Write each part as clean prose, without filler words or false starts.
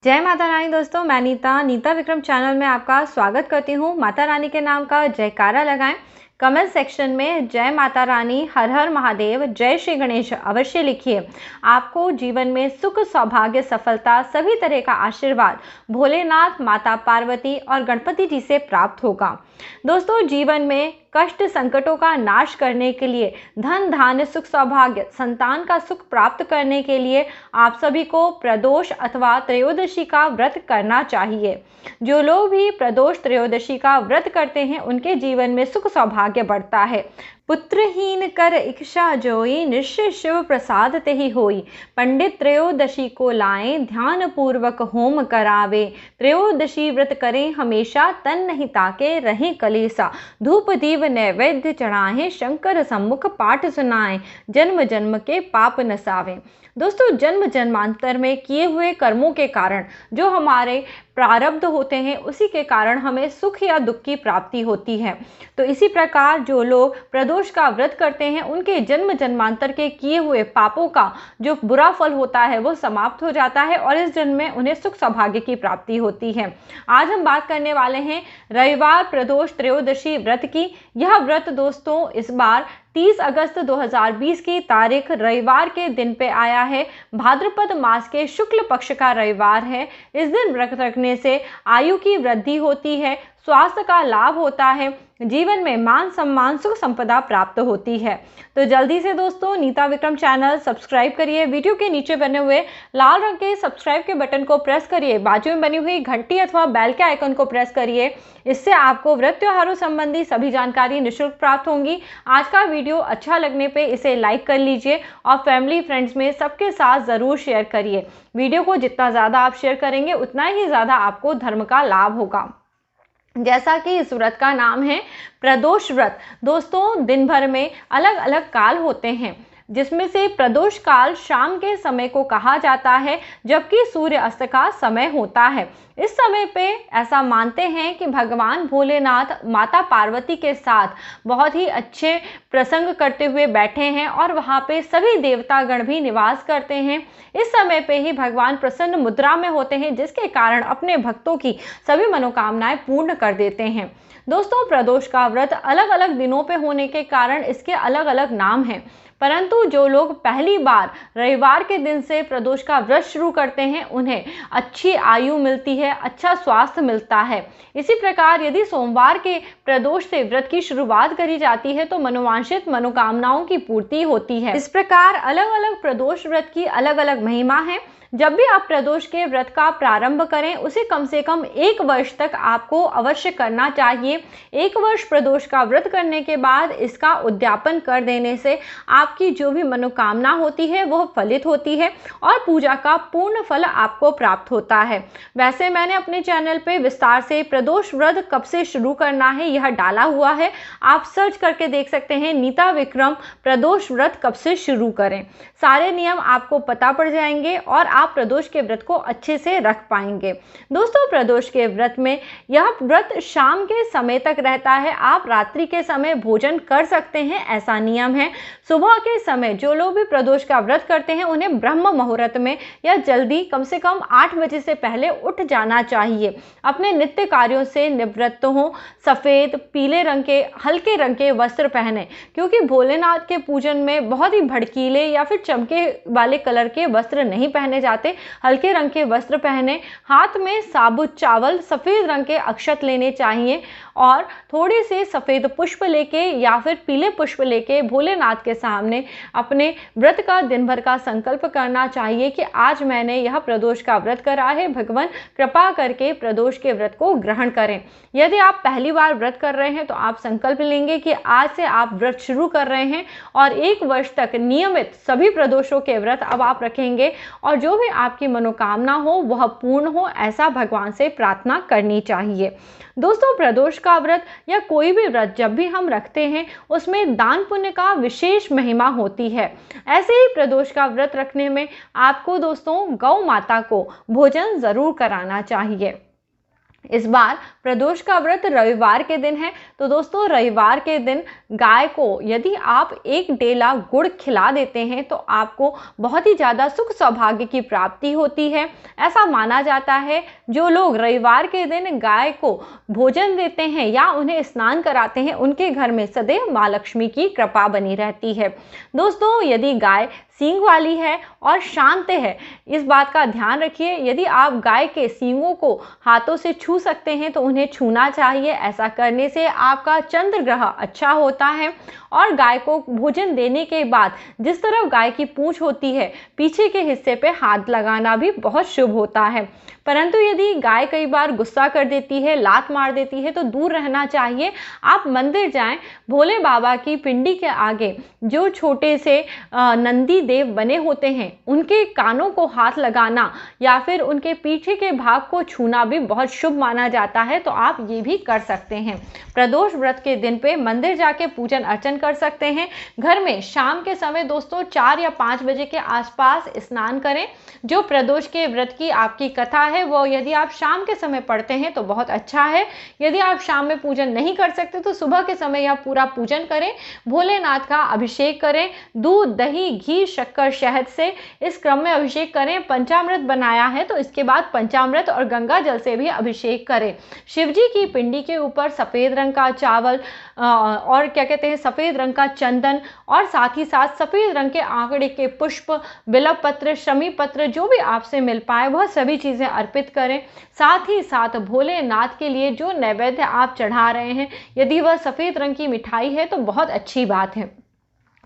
जय माता रानी दोस्तों, मैं नीता विक्रम चैनल में आपका स्वागत करती हूँ। माता रानी के नाम का जयकारा लगाएं। कमेंट सेक्शन में जय माता रानी, हर हर महादेव, जय श्री गणेश अवश्य लिखिए। आपको जीवन में सुख, सौभाग्य, सफलता, सभी तरह का आशीर्वाद भोलेनाथ, माता पार्वती और गणपति जी से प्राप्त होगा। दोस्तों, जीवन में कष्ट संकटों का नाश करने के लिए, धन धान्य सुख सौभाग्य संतान का सुख प्राप्त करने के लिए आप सभी को प्रदोष अथवा त्रयोदशी का व्रत करना चाहिए। जो लोग भी प्रदोष त्रयोदशी का व्रत करते हैं उनके जीवन में सुख सौभाग्य बढ़ता है। पुत्रहीन कर इच्छा जोई, निश्चय शिव प्रसाद ते ही होई। पंडित त्रयोदशी को लाएं, ध्यान पूर्वक होम करावे। त्रयोदशी व्रत करें हमेशा, तन नहीं ताके रहे कलेसा। धूप दीप नैवेद्य चढ़ाएं, शंकर सम्मुख पाठ सुनाएं। जन्म जन्म के पाप नसावें। दोस्तों, जन्म जन्मांतर में किए हुए कर्मों के कारण जो हमारे प्रारब्ध होते हैं उसी के कारण हमें सुख या दुख की प्राप्ति होती है। तो इसी प्रकार जो लोग प्रदोष का व्रत करते हैं उनके जन्म जन्मांतर के किए हुए पापों का जो बुरा फल होता है वो समाप्त हो जाता है और इस जन्म में उन्हें सुख सौभाग्य की प्राप्ति होती है। आज हम बात करने वाले हैं रविवार प्रदोष त्रयोदशी व्रत की। यह व्रत दोस्तों इस बार 30 अगस्त 2020 की तारीख रविवार के दिन पे आया है। भाद्रपद मास के शुक्ल पक्ष का रविवार है। इस दिन व्रत रखने से आयु की वृद्धि होती है, स्वास्थ्य का लाभ होता है, जीवन में मान सम्मान सुख संपदा प्राप्त होती है। तो जल्दी से दोस्तों नीता विक्रम चैनल सब्सक्राइब करिए। वीडियो के नीचे बने हुए लाल रंग के सब्सक्राइब के बटन को प्रेस करिए। बाजू में बनी हुई घंटी अथवा बेल के आइकन को प्रेस करिए। इससे आपको व्रत त्योहारों संबंधी सभी जानकारी निःशुल्क प्राप्त होंगी। आज का वीडियो अच्छा लगने पे इसे लाइक कर लीजिए और फैमिली फ्रेंड्स में सबके साथ ज़रूर शेयर करिए। वीडियो को जितना ज़्यादा आप शेयर करेंगे उतना ही ज़्यादा आपको धर्म का लाभ होगा। जैसा कि इस व्रत का नाम है प्रदोष व्रत। दोस्तों, दिन भर में अलग अलग काल होते हैं जिसमें से प्रदोष काल शाम के समय को कहा जाता है, जबकि सूर्य अस्त का समय होता है। इस समय पे ऐसा मानते हैं कि भगवान भोलेनाथ माता पार्वती के साथ बहुत ही अच्छे प्रसंग करते हुए बैठे हैं और वहाँ पे सभी देवतागण भी निवास करते हैं। इस समय पे ही भगवान प्रसन्न मुद्रा में होते हैं, जिसके कारण अपने भक्तों की सभी मनोकामनाएं पूर्ण कर देते हैं। दोस्तों, प्रदोष का व्रत अलग अलग दिनों पे होने के कारण इसके अलग अलग नाम हैं, परंतु जो लोग पहली बार रविवार के दिन से प्रदोष का व्रत शुरू करते हैं उन्हें अच्छी आयु मिलती है, अच्छा स्वास्थ्य मिलता है। इसी प्रकार यदि सोमवार के प्रदोष से व्रत की शुरुआत करी जाती है तो मनोवांछित मनोकामनाओं की पूर्ति होती है। इस प्रकार अलग अलग प्रदोष व्रत की अलग अलग महिमा है। जब भी आप प्रदोष के व्रत का प्रारंभ करें उसे कम से कम 1 वर्ष तक आपको अवश्य करना चाहिए। 1 वर्ष प्रदोष का व्रत करने के बाद इसका उद्यापन कर देने से आपकी जो भी मनोकामना होती है वह फलित होती है और पूजा का पूर्ण फल आपको प्राप्त होता है। वैसे मैंने अपने चैनल पे विस्तार से प्रदोष व्रत कब से शुरू करना है यह डाला हुआ है। आप सर्च करके देख सकते हैं नीता विक्रम प्रदोष व्रत कब से शुरू करें। सारे नियम आपको पता पड़ जाएंगे और आप प्रदोष के व्रत को अच्छे से रख पाएंगे। दोस्तों, प्रदोष के व्रत में यह व्रत शाम के समय तक रहता है। आप रात्रि के समय भोजन कर सकते हैं, ऐसा नियम है। सुबह के समय जो लोग भी प्रदोष का व्रत करते हैं उन्हें ब्रह्म मुहूर्त में या जल्दी कम से कम 8 बजे से पहले उठ जाना चाहिए। अपने नित्य कार्यों से निवृत्त हो, सफेद पीले रंग के हल्के रंग के वस्त्र पहने, क्योंकि भोलेनाथ के पूजन में बहुत ही भड़कीले या फिर चमके वाले कलर के वस्त्र नहीं पहने जाते। हल्के रंग के वस्त्र पहने, हाथ में साबुत चावल सफेद रंग के अक्षत लेने चाहिए और थोड़े से सफेद पुष्प लेके या फिर पीले पुष्प लेके भोलेनाथ के सामने अपने व्रत का दिन भर का संकल्प करना चाहिए कि आज मैंने यह प्रदोष का व्रत करा है, भगवान कृपा करके प्रदोष के व्रत को ग्रहण करें। यदि आप पहली बार व्रत कर रहे हैं तो आप संकल्प लेंगे कि आज से आप व्रत शुरू कर रहे हैं और 1 वर्ष तक नियमित सभी प्रदोषों के व्रत अब आप रखेंगे और जो भी आपकी मनोकामना हो वह पूर्ण हो, ऐसा भगवान से प्रार्थना करनी चाहिए। दोस्तों, प्रदोष का व्रत या कोई भी व्रत जब भी हम रखते हैं उसमें दान पुण्य का विशेष महिमा होती है। ऐसे ही प्रदोष का व्रत रखने में आपको दोस्तों गौ माता को भोजन जरूर कराना चाहिए। इस बार प्रदोष का व्रत रविवार के दिन है, तो दोस्तों रविवार के दिन गाय को यदि आप एक डेला गुड़ खिला देते हैं तो आपको बहुत ही ज़्यादा सुख सौभाग्य की प्राप्ति होती है। ऐसा माना जाता है जो लोग रविवार के दिन गाय को भोजन देते हैं या उन्हें स्नान कराते हैं, उनके घर में सदैव माँ लक्ष्मी की कृपा बनी रहती है। दोस्तों यदि गाय सींग वाली है और शांत है, इस बात का ध्यान रखिए। यदि आप गाय के सींगों को हाथों से छू सकते हैं तो उन्हें छूना चाहिए। ऐसा करने से आपका चंद्र ग्रह अच्छा होता है। और गाय को भोजन देने के बाद जिस तरफ गाय की पूंछ होती है, पीछे के हिस्से पे हाथ लगाना भी बहुत शुभ होता है। परंतु यदि गाय कई बार गुस्सा कर देती है, लात मार देती है, तो दूर रहना चाहिए। आप मंदिर जाएं, भोले बाबा की पिंडी के आगे जो छोटे से नंदी देव बने होते हैं, उनके कानों को हाथ लगाना या फिर उनके पीछे के भाग को छूना भी बहुत शुभ माना जाता है, तो आप ये भी कर सकते हैं। प्रदोष व्रत के दिन पे मंदिर जाके पूजन अर्चन कर सकते हैं। घर में शाम के समय दोस्तों 4 या 5 बजे के आसपास स्नान करें। जो प्रदोष के व्रत की आपकी कथा है वो यदि आप शाम के समय पढ़ते हैं तो बहुत अच्छा है। यदि आप शाम में पूजन नहीं कर सकते तो सुबह के समय यह पूरा पूजन करें, भोलेनाथ का अभिषेक करें, दूध, दही, घी, शक्कर, शहद से इस क्रम में अभिषेक करें। पंचामृत बनाया है तो इसके बाद पंचामृत और गंगा जल से भी अभिषेक करें। शिव जी की पिंडी के ऊपर सफ़ेद रंग का चावल और क्या कहते हैं सफ़ेद रंग का चंदन और साथ ही साथ सफ़ेद रंग के आंकड़े के पुष्प, बिल्व पत्र, शमी पत्र, जो भी आपसे मिल पाए वह सभी चीज़ें अर्पित करें। साथ ही साथ भोलेनाथ के लिए जो नैवेद्य आप चढ़ा रहे हैं, यदि वह सफ़ेद रंग की मिठाई है तो बहुत अच्छी बात है।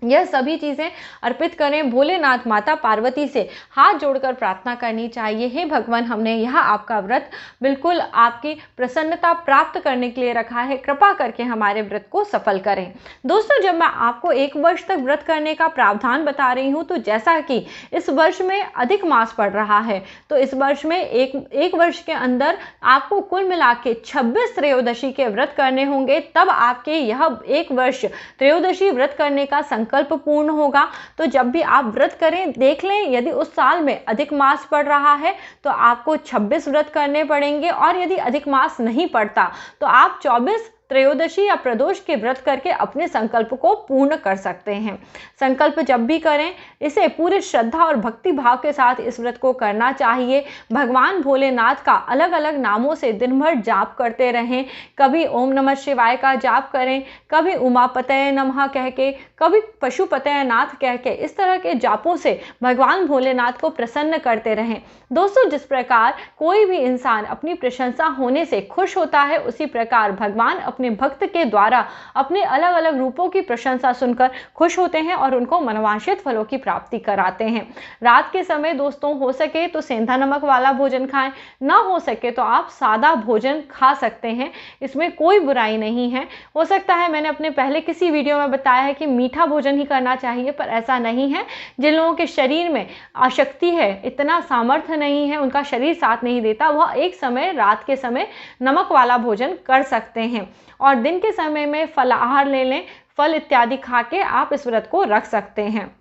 यह सभी चीज़ें अर्पित करें। भोलेनाथ माता पार्वती से हाथ जोड़कर प्रार्थना करनी चाहिए, हे भगवान, हमने यह आपका व्रत बिल्कुल आपकी प्रसन्नता प्राप्त करने के लिए रखा है, कृपा करके हमारे व्रत को सफल करें। दोस्तों जब मैं आपको 1 वर्ष तक व्रत करने का प्रावधान बता रही हूँ, तो जैसा कि इस वर्ष में अधिक मास पड़ रहा है, तो इस वर्ष में एक वर्ष के अंदर आपको कुल मिला के 26 त्रयोदशी के व्रत करने होंगे, तब आपके यह 1 वर्ष त्रयोदशी व्रत करने का संकल्प पूर्ण होगा। तो जब भी आप व्रत करें, देख लें यदि उस साल में अधिक मास पड़ रहा है तो आपको 26 व्रत करने पड़ेंगे, और यदि अधिक मास नहीं पड़ता तो आप 24 त्रयोदशी या प्रदोष के व्रत करके अपने संकल्प को पूर्ण कर सकते हैं। संकल्प जब भी करें इसे पूरे श्रद्धा और भक्ति भाव के साथ इस व्रत को करना चाहिए। भगवान भोलेनाथ का अलग अलग नामों से दिन भर जाप करते रहें। कभी ओम नमः शिवाय का जाप करें, कभी उमापतये नमः कह के, कभी पशुपतये नाथ कह के, इस तरह के जापों से भगवान भोलेनाथ को प्रसन्न करते रहें। दोस्तों जिस प्रकार कोई भी इंसान अपनी प्रशंसा होने से खुश होता है, उसी प्रकार भगवान अपने भक्त के द्वारा अपने अलग अलग रूपों की प्रशंसा सुनकर खुश होते हैं और उनको मनोवांछित फलों की प्राप्ति कराते हैं। रात के समय दोस्तों हो सके तो सेंधा नमक वाला भोजन खाएं, ना हो सके तो आप सादा भोजन खा सकते हैं, इसमें कोई बुराई नहीं है। हो सकता है मैंने अपने पहले किसी वीडियो में बताया है कि मीठा भोजन ही करना चाहिए, पर ऐसा नहीं है। जिन लोगों के शरीर में अशक्ति है, इतना सामर्थ्य नहीं है, उनका शरीर साथ नहीं देता, वह एक समय रात के समय नमक वाला भोजन कर सकते हैं, और दिन के समय में फलाहार ले लें, फल इत्यादि खा के आप इस व्रत को रख सकते हैं।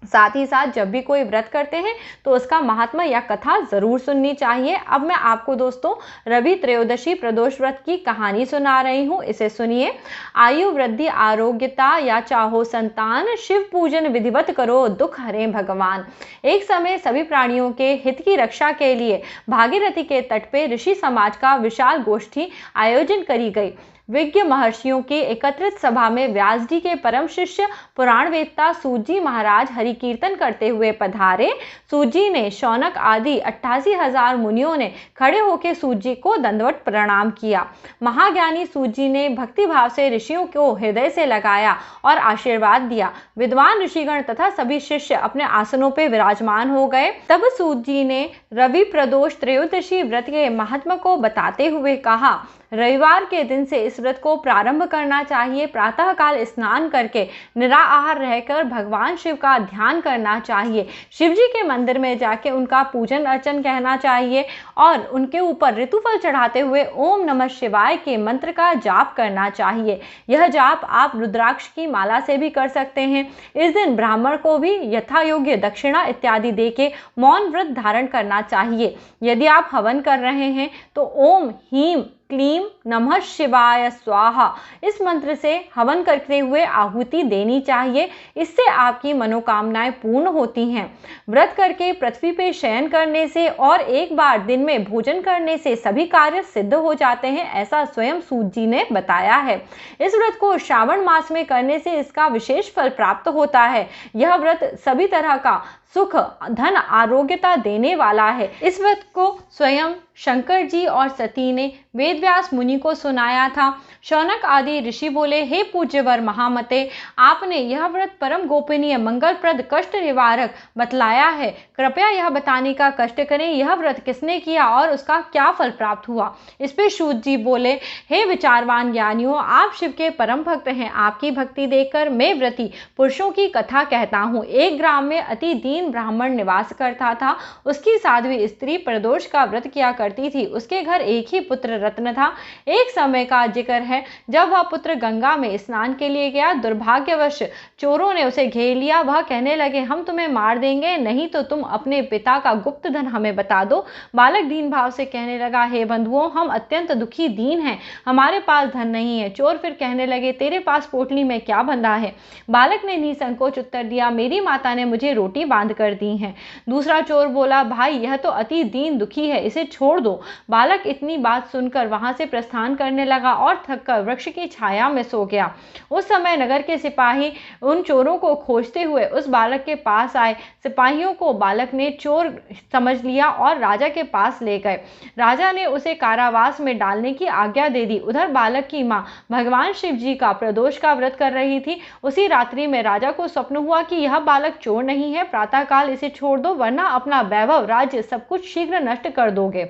साथ ही साथ जब भी कोई व्रत करते हैं तो उसका महात्मा या कथा जरूर सुननी चाहिए। अब मैं आपको दोस्तों रवि त्रयोदशी प्रदोष व्रत की कहानी सुना रही हूँ, इसे सुनिए। आयु वृद्धि आरोग्यता या चाहो संतान, शिव पूजन विधिवत करो, दुख हरे भगवान। एक समय सभी प्राणियों के हित की रक्षा के लिए भागीरथी के तट पे ऋषि समाज का विशाल गोष्ठी आयोजन करी गई। विज्ञ महर्षियों की एकत्रित सभा में व्यास जी के परम शिष्य पुराण वेत्ता सूत जी महाराज हरि कीर्तन करते हुए पधारे। सूत जी ने, शौनक आदि 88,000 मुनियों ने खड़े होकर सूत जी को दंडवत प्रणाम किया। महाज्ञानी सूत जी ने भक्ति भाव से ऋषियों को हृदय से लगाया और आशीर्वाद दिया। विद्वान ऋषिगण तथा सभी शिष्य अपने आसनों पर विराजमान हो गए। तब सूत जी ने रवि प्रदोष त्रयोदशी व्रत के महात्मा को बताते हुए कहा, रविवार के दिन से इस इस व्रत को प्रारंभ करना चाहिए। प्रातःकाल स्नान करके निराहार रहकर भगवान शिव का ध्यान करना चाहिए। शिव जी के मंदिर में जाके उनका पूजन अर्चन कहना चाहिए और उनके ऊपर ऋतुफल चढ़ाते हुए ओम नमः शिवाय के मंत्र का जाप करना चाहिए। यह जाप आप रुद्राक्ष की माला से भी कर सकते हैं। इस दिन ब्राह्मण को भी यथा योग्य दक्षिणा इत्यादि देके मौन व्रत धारण करना चाहिए। यदि आप हवन कर रहे हैं तो ओम हीम क्लीम नमः शिवाय स्वाहा इस मंत्र से हवन करते हुए आहुति देनी चाहिए। इससे आपकी मनोकामनाएं पूर्ण होती हैं। व्रत करके पृथ्वी पे शयन करने से और एक बार दिन में भोजन करने से सभी कार्य सिद्ध हो जाते हैं, ऐसा स्वयं सूत जी ने बताया है। इस व्रत को श्रावण मास में करने से इसका विशेष फल प्राप्त होता है। यह व्रत सभी तरह का सुख धन आरोग्यता देने वाला है। इस व्रत को स्वयं शंकर जी और सती ने वेदव्यास मुनि को सुनाया था। शौनक आदि ऋषि बोले, हे पूज्यवर महामते, आपने यह व्रत परम गोपनीय मंगलप्रद कष्ट निवारक बतलाया है। कृपया यह बताने का कष्ट करें, यह व्रत किसने किया और उसका क्या फल प्राप्त हुआ। इस पे सूत जी बोले, हे विचारवान ज्ञानियों, आप शिव के परम भक्त हैं। आपकी भक्ति देखकर मैं व्रती पुरुषों की कथा कहता हूँ। एक ग्राम में अति दीन ब्राह्मण निवास करता था। उसकी साध्वी स्त्री प्रदोष का व्रत किया करती थी। उसके घर एक ही पुत्र रत्न था। एक समय का जिक्र है, जब वह पुत्र गंगा में स्नान के लिए गया, दुर्भाग्यवश चोरों ने उसे घेर लिया। वह कहने लगे, हम तुम्हें मार देंगे, नहीं तो तुम अपने पिता का गुप्त धन हमें बता दो। बालक दीन भाव से कहने लगा, हे बंधुओं, हम अत्यंत दुखी दीन हैं, हमारे पास धन नहीं है। चोर फिर कहने लगे, तेरे पास पोटली में क्या बंधा है। बालक ने निसंकोच उत्तर दिया, मेरी माता ने मुझे रोटी बांध कर दी है। दूसरा चोर बोला, भाई यह तो अति दीन दुखी है, इसे छोड़ दो। बालक इतनी बात सुनकर वहां से प्रस्थान करने लगा और थककर वृक्ष की छाया में सो गया। उस समय नगर के सिपाही उन चोरों को खोजते हुए उस बालक के पास आए। सिपाहियों को बालक ने चोर समझ लिया और राजा के पास ले गए। राजा ने उसे कारावास में डालने की आज्ञा दे दी। उधर बालक की मां भगवान शिव जी का प्रदोष का व्रत कर रही थी। उसी रात्रि में राजा को स्वप्न हुआ कि यह बालक चोर नहीं है, प्रातःकाल इसे छोड़ दो, वरना अपना वैभव राज्य सब कुछ शीघ्र नष्ट कर दोगे।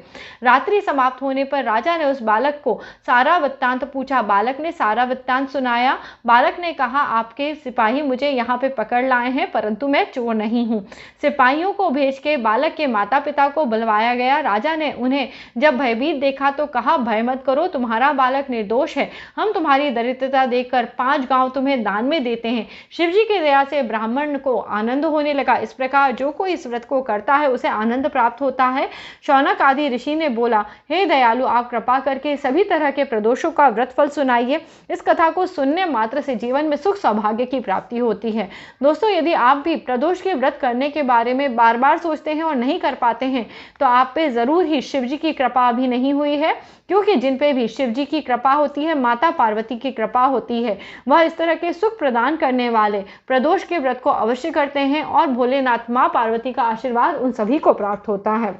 रात्रि समाप्त होने पर राजा ने उस बालक को सारा वृत्तांत पूछा। बालक ने सारा वृत्तांत सुनाया। बालक ने कहा, आपके सिपाही मुझे यहाँ पे पकड़ लाए हैं, परंतु मैं चोर नहीं हूँ। सिपाहियों को भेज के बालक के माता पिता को बुलवाया गया। राजा ने उन्हें जब भयभीत देखा तो कहा, भय मत करो, तुम्हारा बालक निर्दोष है। हम तुम्हारी दरिद्रता देखकर 5 गांव तुम्हें दान में देते हैं। शिव जी की दया से ब्राह्मण को आनंद होने लगा। इस प्रकार जो कोई इस व्रत को करता है उसे आनंद प्राप्त होता है। शौनक आदि ऋषि ने बोला, हे दयालु, आप कृपा करके सभी तरह के प्रदोषों का व्रत फल सुनाइए। इस कथा को सुनने मात्र से जीवन में सुख सौभाग्य की प्राप्ति होती है। दोस्तों, यदि आप भी प्रदोष के व्रत करने के बारे में बार बार सोचते हैं और नहीं कर पाते हैं तो आप पे जरूर ही शिव जी की कृपा अभी नहीं हुई है, क्योंकि जिन पे भी शिव जी की कृपा होती है, माता पार्वती की कृपा होती है, वह इस तरह के सुख प्रदान करने वाले प्रदोष के व्रत को अवश्य करते हैं और भोलेनाथ माँ पार्वती का आशीर्वाद उन सभी को प्राप्त होता है।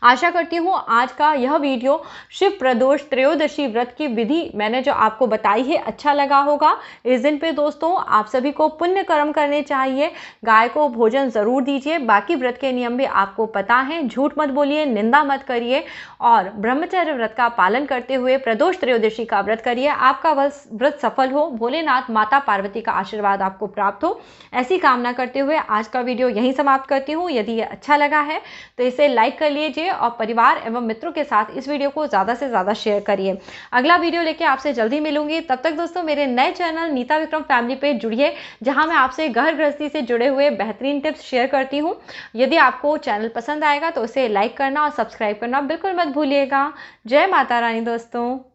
आशा करती हूँ आज का यह वीडियो शिव प्रदोष त्रयोदशी व्रत की विधि मैंने जो आपको बताई है अच्छा लगा होगा। इस दिन पे दोस्तों आप सभी को पुण्य कर्म करने चाहिए। गाय को भोजन जरूर दीजिए। बाकी व्रत के नियम भी आपको पता है। झूठ मत बोलिए, निंदा मत करिए और ब्रह्मचर्य व्रत का पालन करते हुए प्रदोष त्रयोदशी का व्रत करिए। आपका व्रत सफल हो, भोलेनाथ माता पार्वती का आशीर्वाद आपको प्राप्त हो, ऐसी कामना करते हुए आज का वीडियो यहीं समाप्त करती हूँ। यदि ये अच्छा लगा है तो इसे लाइक कर लीजिए और परिवार एवं मित्रों के साथ इस वीडियो को ज़्यादा से ज़्यादा शेयर करिए। अगला वीडियो लेके आपसे जल्दी मिलूंगी। तब तक दोस्तों मेरे नए चैनल नीता विक्रम फैमिली पे जुड़िए, जहां मैं आपसे घर गृहस्थी से जुड़े हुए बेहतरीन टिप्स शेयर करती हूं। यदि आपको चैनल पसंद आएगा तो उसे लाइक करना और सब्सक्राइब करना बिल्कुल मत भूलिएगा। जय माता रानी दोस्तों।